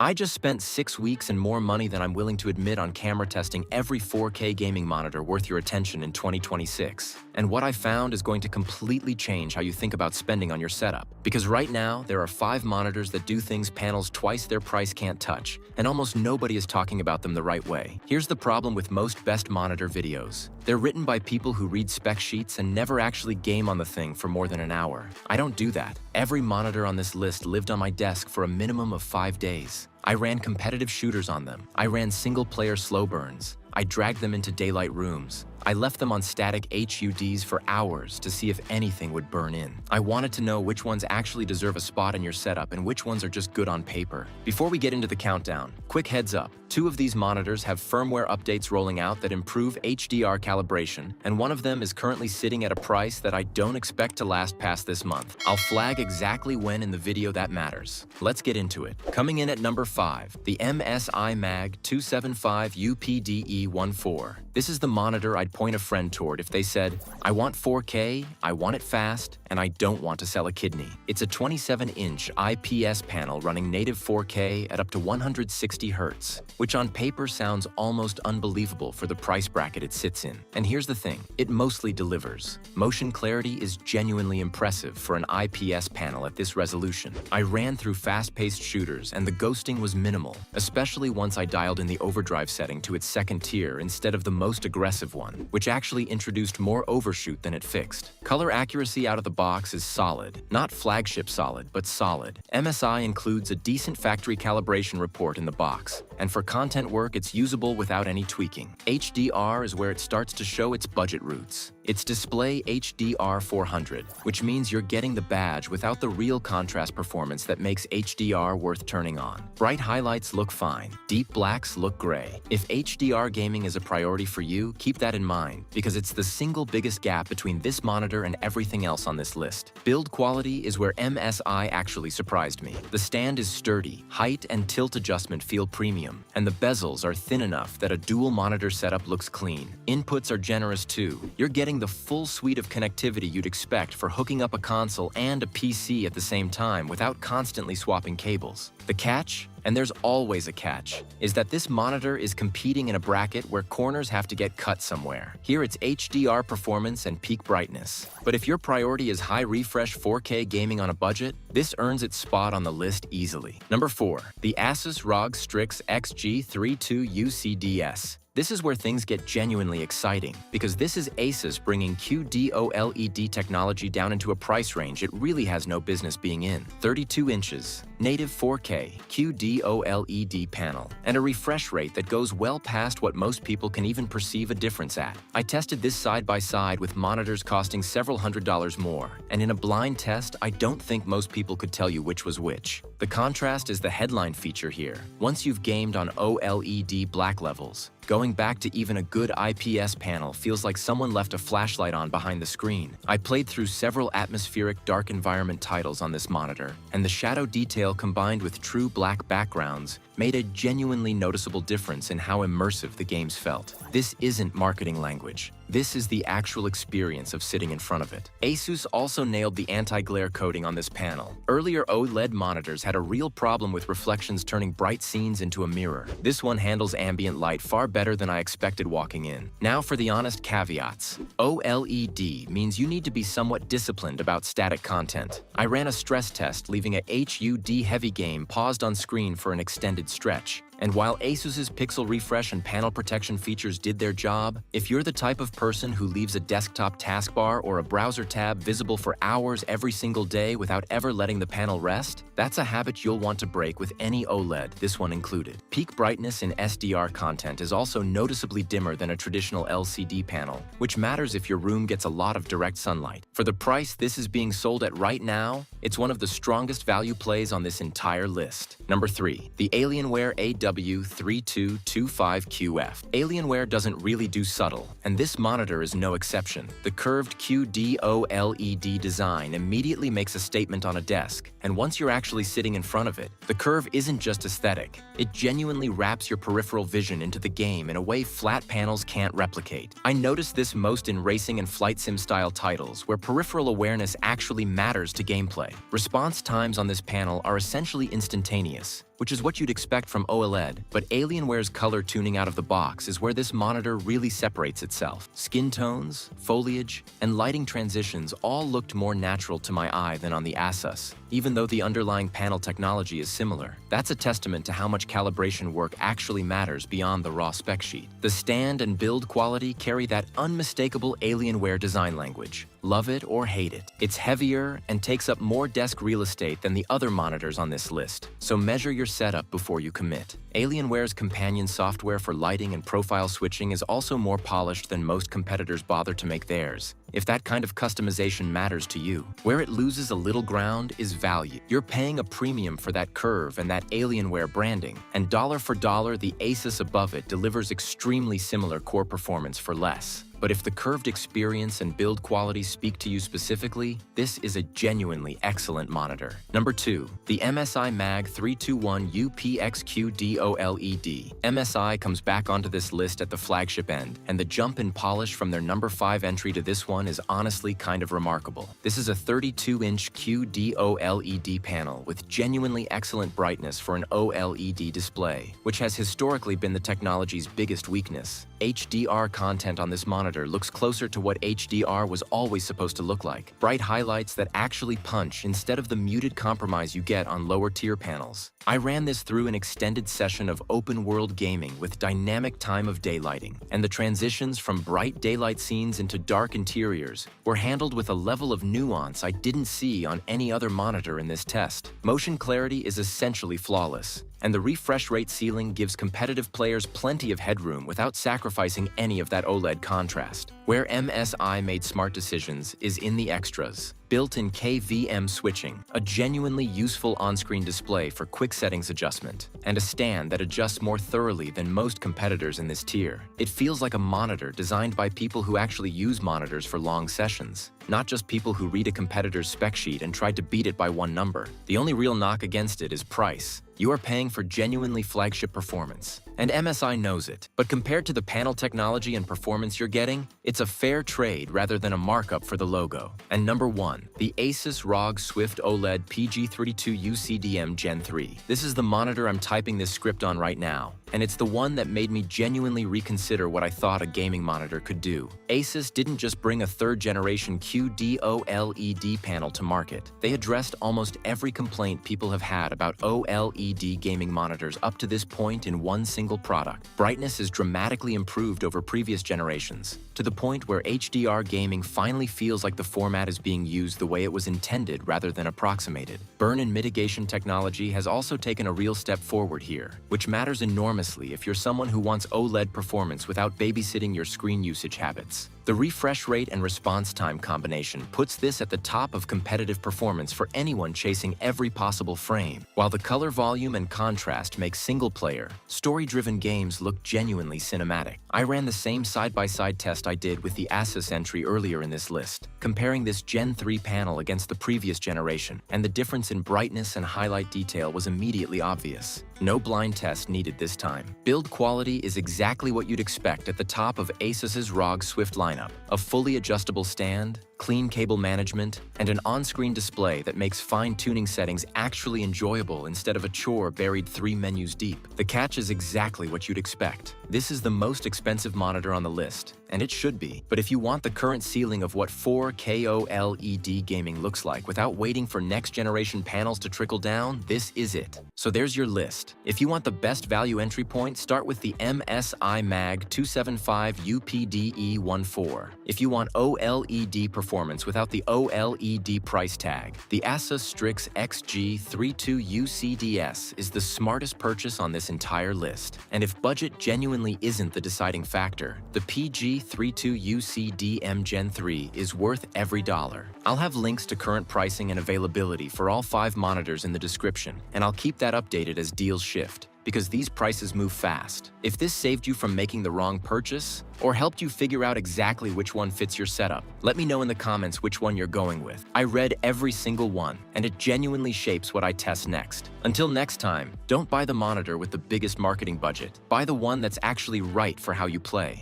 I just spent 6 weeks and more money than I'm willing to admit on camera testing every 4K gaming monitor worth your attention in 2026. And what I found is going to completely change how you think about spending on your setup. Because right now, there are 5 monitors that do things panels twice their price can't touch, and almost nobody is talking about them the right way. Here's the problem with most best monitor videos. They're written by people who read spec sheets and never actually game on the thing for more than an hour. I don't do that. Every monitor on this list lived on my desk for a minimum of 5 days. I ran competitive shooters on them. I ran single-player slow burns. I dragged them into daylight rooms. I left them on static HUDs for hours to see if anything would burn in. I wanted to know which ones actually deserve a spot in your setup and which ones are just good on paper. Before we get into the countdown, quick heads up. 2 of these monitors have firmware updates rolling out that improve HDR calibration, and one of them is currently sitting at a price that I don't expect to last past this month. I'll flag exactly when in the video that matters. Let's get into it. Coming in at number 5, the MSI Mag 275 UPDE14. This is the monitor I'd point a friend toward if they said, I want 4K, I want it fast, and I don't want to sell a kidney. It's a 27-inch IPS panel running native 4K at up to 160 Hz, which on paper sounds almost unbelievable for the price bracket it sits in. And here's the thing, it mostly delivers. Motion clarity is genuinely impressive for an IPS panel at this resolution. I ran through fast-paced shooters and the ghosting was minimal, especially once I dialed in the overdrive setting to its second tier instead of the most aggressive one, which actually introduced more overshoot than it fixed. Color accuracy out of the box is solid. Not flagship solid, but solid. MSI includes a decent factory calibration report in the box, and for content work it's usable without any tweaking. HDR is where it starts to show its budget roots. It's display HDR 400, which means you're getting the badge without the real contrast performance that makes HDR worth turning on. Bright highlights look fine. Deep blacks look gray. If HDR gaming is a priority for you, keep that in mind, because it's the single biggest gap between this monitor and everything else on this list. Build quality is where MSI actually surprised me. The stand is sturdy, height and tilt adjustment feel premium, and the bezels are thin enough that a dual monitor setup looks clean. Inputs are generous too. You're getting the full suite of connectivity you'd expect for hooking up a console and a PC at the same time without constantly swapping cables. The catch? And there's always a catch, is that this monitor is competing in a bracket where corners have to get cut somewhere. Here it's HDR performance and peak brightness. But if your priority is high refresh 4K gaming on a budget, this earns its spot on the list easily. Number 4, the ASUS ROG Strix XG32UCDS. This is where things get genuinely exciting, because this is ASUS bringing QD-OLED technology down into a price range it really has no business being in. 32 inches, native 4K, QD-OLED panel, and a refresh rate that goes well past what most people can even perceive a difference at. I tested this side by side with monitors costing several $100s more, and in a blind test, I don't think most people could tell you which was which. The contrast is the headline feature here. Once you've gamed on OLED black levels, going back to even a good IPS panel feels like someone left a flashlight on behind the screen. I played through several atmospheric dark environment titles on this monitor, and the shadow detail combined with true black backgrounds made a genuinely noticeable difference in how immersive the games felt. This isn't marketing language. This is the actual experience of sitting in front of it. ASUS also nailed the anti-glare coating on this panel. Earlier OLED monitors had a real problem with reflections turning bright scenes into a mirror. This one handles ambient light far better than I expected walking in. Now for the honest caveats. OLED means you need to be somewhat disciplined about static content. I ran a stress test leaving a HUD heavy game paused on screen for an extended stretch. And while ASUS's pixel refresh and panel protection features did their job, if you're the type of person who leaves a desktop taskbar or a browser tab visible for hours every single day without ever letting the panel rest, that's a habit you'll want to break with any OLED, this one included. Peak brightness in SDR content is also noticeably dimmer than a traditional LCD panel, which matters if your room gets a lot of direct sunlight. For the price this is being sold at right now, it's one of the strongest value plays on this entire list. Number 3, the Alienware AW3225QF. Alienware doesn't really do subtle, and this monitor is no exception. The curved QD-OLED design immediately makes a statement on a desk, and once you're actually sitting in front of it, the curve isn't just aesthetic. It genuinely wraps your peripheral vision into the game in a way flat panels can't replicate. I noticed this most in racing and flight sim style titles, where peripheral awareness actually matters to gameplay. Response times on this panel are essentially instantaneous, which is what you'd expect from OLED, but Alienware's color tuning out of the box is where this monitor really separates itself. Skin tones, foliage, and lighting transitions all looked more natural to my eye than on the ASUS, even though the underlying panel technology is similar. That's a testament to how much calibration work actually matters beyond the raw spec sheet. The stand and build quality carry that unmistakable Alienware design language. Love it or hate it. It's heavier and takes up more desk real estate than the other monitors on this list, so measure your setup before you commit. Alienware's companion software for lighting and profile switching is also more polished than most competitors bother to make theirs, if that kind of customization matters to you. Where it loses a little ground is value. You're paying a premium for that curve and that Alienware branding, and dollar for dollar, the ASUS above it delivers extremely similar core performance for less. But if the curved experience and build quality speak to you specifically, this is a genuinely excellent monitor. Number 2, the MSI Mag 321UPX QD-OLED. MSI comes back onto this list at the flagship end, and the jump in polish from their number 5 entry to this one is honestly kind of remarkable. This is a 32-inch QD-OLED panel with genuinely excellent brightness for an OLED display, which has historically been the technology's biggest weakness. HDR content on this monitor looks closer to what HDR was always supposed to look like. Bright highlights that actually punch instead of the muted compromise you get on lower-tier panels. I ran this through an extended session of open-world gaming with dynamic time of day lighting, and the transitions from bright daylight scenes into dark interiors were handled with a level of nuance I didn't see on any other monitor in this test. Motion clarity is essentially flawless, and the refresh rate ceiling gives competitive players plenty of headroom without sacrificing any of that OLED contrast. Where MSI made smart decisions is in the extras. Built-in KVM switching, a genuinely useful on-screen display for quick settings adjustment, and a stand that adjusts more thoroughly than most competitors in this tier. It feels like a monitor designed by people who actually use monitors for long sessions, not just people who read a competitor's spec sheet and tried to beat it by one number. The only real knock against it is price. You are paying for genuinely flagship performance, and MSI knows it. But compared to the panel technology and performance you're getting, it's a fair trade rather than a markup for the logo. And number 1, the ASUS ROG Swift OLED PG32UCDM Gen 3. This is the monitor I'm typing this script on right now, and it's the one that made me genuinely reconsider what I thought a gaming monitor could do. ASUS didn't just bring a third-generation QD-OLED panel to market. They addressed almost every complaint people have had about OLED gaming monitors up to this point in one single product. Brightness is dramatically improved over previous generations, to the point where HDR gaming finally feels like the format is being used the way it was intended rather than approximated. Burn-in mitigation technology has also taken a real step forward here, which matters enormously if you're someone who wants OLED performance without babysitting your screen usage habits. The refresh rate and response time combination puts this at the top of competitive performance for anyone chasing every possible frame, while the color volume and contrast make single-player, story-driven games look genuinely cinematic. I ran the same side-by-side test I did with the ASUS entry earlier in this list, comparing this Gen 3 panel against the previous generation, and the difference in brightness and highlight detail was immediately obvious. No blind test needed this time. Build quality is exactly what you'd expect at the top of ASUS's ROG Swift lineup. A fully adjustable stand, clean cable management, and an on-screen display that makes fine-tuning settings actually enjoyable instead of a chore buried 3 menus deep. The catch is exactly what you'd expect. This is the most expensive monitor on the list, and it should be. But if you want the current ceiling of what 4K OLED gaming looks like without waiting for next-generation panels to trickle down, this is it. So there's your list. If you want the best value entry point, start with the MSI Mag 275UPDE14. If you want OLED performance without the OLED price tag, the ASUS Strix XG32UCDS is the smartest purchase on this entire list. And if budget genuinely isn't the deciding factor, the PG32UCDM Gen 3 is worth every dollar. I'll have links to current pricing and availability for all 5 monitors in the description, and I'll keep that updated as deals shift, because these prices move fast. If this saved you from making the wrong purchase, or helped you figure out exactly which one fits your setup, let me know in the comments which one you're going with. I read every single one, and it genuinely shapes what I test next. Until next time, don't buy the monitor with the biggest marketing budget. Buy the one that's actually right for how you play.